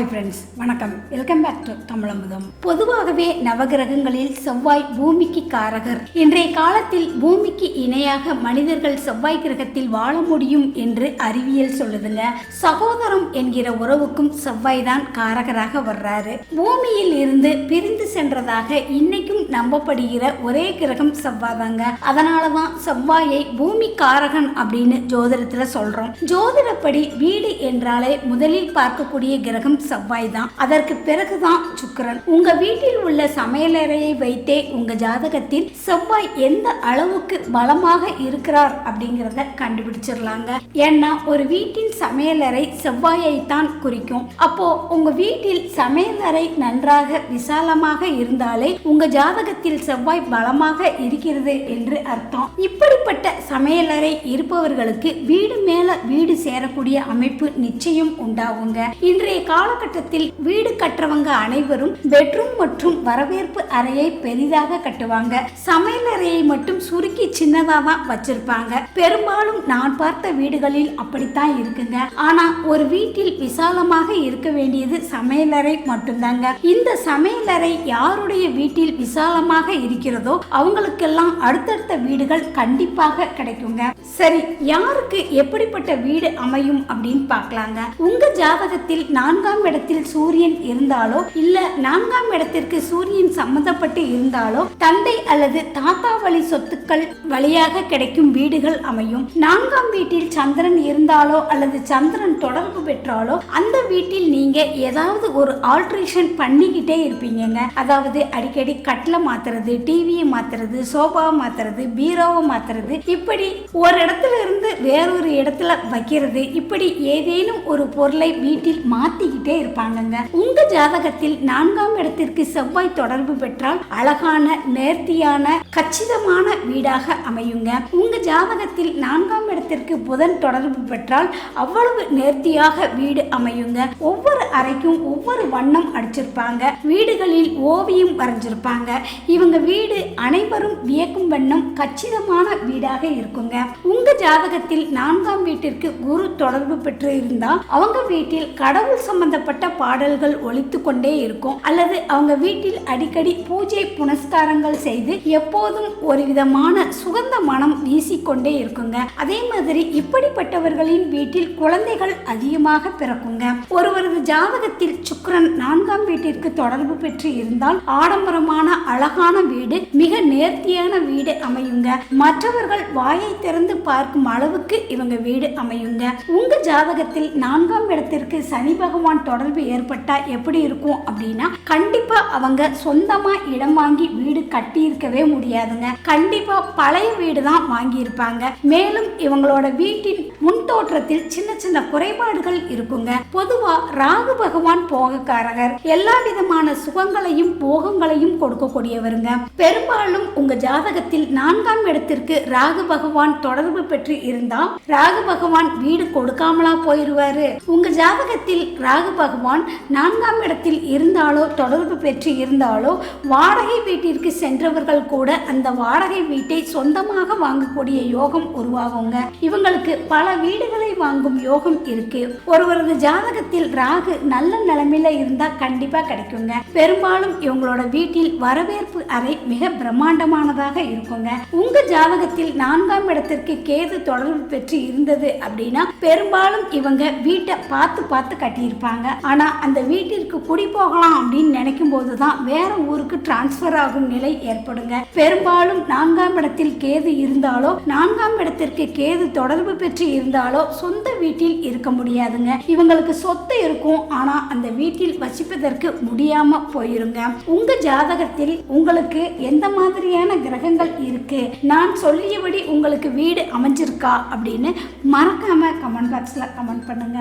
Hi friends, வணக்கம். Welcome back to Tamizhamudham. பொதுவாகவே நவகிரகங்களில் செவ்வாய் பூமிக்கு காரகர். இன்றைய காலத்தில் பூமிக்கு இணையாக மனிதர்கள் செவ்வாய் கிரகத்தில் வாழ முடியும் என்று அறிவியல் சொல்லுதுங்க. சகோதரம் என்கிற உறவுக்கும் செவ்வாய் தான் காரகராக வர்றாரு. பூமியில் இருந்து பிரிந்து சென்றதாக இன்னைக்கும் நம்பப்படுகிற ஒரே கிரகம் செவ்வாய் தாங்க. அதனாலதான் செவ்வாயை பூமி காரகன் அப்படின்னு ஜோதிடத்துல சொல்றோம். ஜோதிடப்படி வீடு என்றாலே முதலில் பார்க்கக்கூடிய கிரகம் செவ்வாய் தான். அதற்கு பிறகுதான் சுக்கிரன். உங்க வீட்டில் உள்ள சமையலறையை வைத்தே உங்க ஜாதகத்தில் செவ்வாய் எந்த அளவுக்கு பலமாக இருக்கிறார் அப்படிங்கறத கண்டுபிடிச்சிடலாங்க. ஏன்னா ஒரு வீட்டின் சமையலறை செவ்வாயை தான் குறிக்கும். அப்போ உங்க வீட்டில் சமையலறை நன்றாக விசாலமாக இருந்தாலே உங்க ஜாதகத்தில் செவ்வாய் பலமாக இருக்கிறது என்று அர்த்தம். இப்படிப்பட்ட சமையலறை இருப்பவர்களுக்கு வீடு மேல வீடு சேரக்கூடிய அமைப்பு நிச்சயம் உண்டாகுங்க. இன்றைய காலகட்டத்தில் வீடு கட்டுறவங்க அனைவரும் பெட்ரூம் மற்றும் வரவேற்பு அறையை பெரிதாக கட்டுவாங்க. சமையலறையை மட்டும் சுருக்கி சின்னதா தான் வச்சிருப்பாங்க. பெரும்பாலும் நான் பார்த்த வீடுகளில் அப்படித்தான் இருக்குங்க. ஆனா ஒரு வீட்டில் விசாலமாக இருக்க வேண்டியது சமையலறை மட்டும்தாங்க. இந்த சமையலறை யாருடைய வீட்டில் விசாலமாக இருக்கிறதோ அவங்களுக்கெல்லாம் அடுத்தடுத்த வீடுகள் கண்டிப்பாக கிடைக்குங்க. சரி, யாருக்கு எப்படிப்பட்ட வீடு அமையும் அப்படின்னு பார்க்கலாங்க. உங்க ஜாதகத்தில் 4ஆம் இடத்தில் சூரியன் இருந்தாலோ இல்ல 4ஆம் இடத்திற்கு சூரியன் சம்பந்தப்பட்டு இருந்தாலோ தந்தை அல்லது தாத்தா வழி சொத்துக்கள் வழியாக கிடைக்கும் வீடுகள் அமையும். 4ஆம் வீட்டில் சந்திரன் இருந்தாலோ அல்லது சந்திரன் தொடர்பு பெற்றாலோ அந்த வீட்டில் நீங்க ஏதாவது ஒரு ஆல்ட்ரேஷன் பண்ணிக்கிட்டே இருப்பீங்க. அதாவது அடிக்கடி கட்டில மாத்துறது, டிவியை மாத்துறது, சோபாவை மாத்துறது, பீரோவை மாத்துறது, இப்படி ஒரு இடத்துல இருந்து வேறொரு இடத்துல வைக்கிறது, இப்படி ஏதேனும் ஒரு பொருளை வீட்டில் மாத்திக்கிட்டே இருப்பாங்க. உங்க ஜாதகத்தில் 4ஆம் இடத்திற்கு செவ்வாய் தொடர்பு பெற்றால் அழகான நேர்த்தியான கச்சிதமான வீடாக அமையுங்க. உங்க ஜாதகத்தில் 4ஆம் இடத்திற்கு புதன் தொடர்பு பெற்றால் அவ்வளவு நேர்த்தியாக வீடு அமையுங்க. ஒவ்வொரு அறைக்கும் ஒவ்வொரு வண்ணம் அடிச்சிருப்பாங்க. வீடுகளில் ஓவியம் வரைஞ்சிருப்பாங்க. இவங்க வீடு அனைவரும் வியக்கும் வண்ணம் கச்சிதமான வீடாக இருக்குங்க. உங்க ஜாதகத்தில் 4ஆம் வீட்டிற்கு குரு தொடர்பு பெற்று இருந்தால் அவங்க வீட்டில் கடவுள் சம்பந்தப்பட்ட பாடல்கள் ஒலித்து கொண்டே இருக்கும். அல்லது அவங்க வீட்டில் அடிக்கடி பூஜை புனஸ்காரங்கள் செய்து எப்போதும் ஒரு விதமான சுகந்த மனம் வீசிக்கொண்டே இருக்குங்க. அதே மாதிரி இப்படிப்பட்டவர்களின் வீட்டில் குழந்தைகள் அதிகமாக பிறக்குங்க. ஒருவரது ஜாதகத்தில் சுக்கிரன் 4ஆம் வீட்டிற்கு தொடர்பு பெற்று இருந்தால் ஆடம்பரமான அழகான வீடு, மிக நேர்த்தியான வீடு அமையுங்க. மற்றவர்கள் வாயை திறந்து பார்க்கும் அளவுக்கு இவங்க வீடு அமையுங்க. உங்க ஜாதகத்தில் 4ஆம் இடத்திற்கு சனி பகவான் தொடர்பு ஏற்பட்டா எப்படி இருக்கும் அப்படின்னா கண்டிப்பா அவங்க சொந்தமா இடம் வாங்கி வீடு கட்டி இருக்கவே முடியாதுங்க. கண்டிப்பா பழைய வீடு தான் வாங்கி இருப்பாங்க. மேலும் இவங்களோட வீட்டின் முன் தோற்றத்தில் சின்ன சின்ன குறைபாடுகள் இருக்குங்க. பொதுவா ராகு பகவான் போகக்காரகர், எல்லா விதமான சுகங்களையும் போகங்களையும் கொடுக்கக்கூடியவருங்க. பெரும்பாலும் உங்க ஜாதகத்தில் 4ஆம் இடத்திற்கு ராகு பகவான் தொடர்பு பெற்று இருந்தா ராகு பகவான் வீடு கொடுக்காமலா போயிருவாரு. உங்க ஜாதகத்தில் ராகு பகவான் 4ஆம் இடத்தில் இருந்தாலோ தொடர்பு பெற்று இருந்தாலோ வாடகை வீட்டிற்கு சென்றவர்கள் கூட அந்த வாடகை வீட்டை சொந்தமாக வாங்கக்கூடிய யோகம் உருவாகுங்க. இவங்களுக்கு பல வீடுகளை வாங்கும் யோகம் இருக்கு. ஒருவரது ஜாதகத்தில் ராகு நல்ல நிலைமையில இருந்தா கண்டிப்பா கிடைக்குங்க. பெரும்பாலும் இவங்களோட வீட்டில் வரவேற்பு அறை மிக பிரம்மாண்டமானதாக இருக்குங்க. உங்க ஜாதகத்தில் 4ஆம் இடத்திற்கு கேது தொடர்பு பெற்று இருந்தது அப்படின்னா பெரும்பாலும் இவங்க வீட்டை பார்த்து பார்த்து கட்டியிருப்பாங்க. ஆனா அந்த வீட்டிற்கு குடி போகலாம் அப்படின்னு நினைக்கும் போதுதான் வேற ஊருக்கு டிரான்ஸ்பர் ஆகும் நிலை ஏற்படுங்க. பெரும்பாலும் 4ஆம் இடத்தில் கேது இருந்தாலோ 4ஆம் இடத்திற்கு கேது தொடர்பு பெற்று இருந்தாலோ சொந்த வீட்டில் இருக்க முடியாதுங்க. இவங்களுக்கு சொத்து இருக்கும், ஆனா அந்த வீட்டில் வசிப்பதற்கு முடியாம போயிருங்க. உங்க ஜாதகத்தில் உங்களுக்கு எந்த மாதிரியான கிரகங்கள் இருக்கு, நான் சொல்லியபடி உங்களுக்கு வீடு அமைஞ்சிருக்கா அப்படின்னு மறக்காம கமெண்ட் பாக்ஸ்ல கமெண்ட் பண்ணுங்க.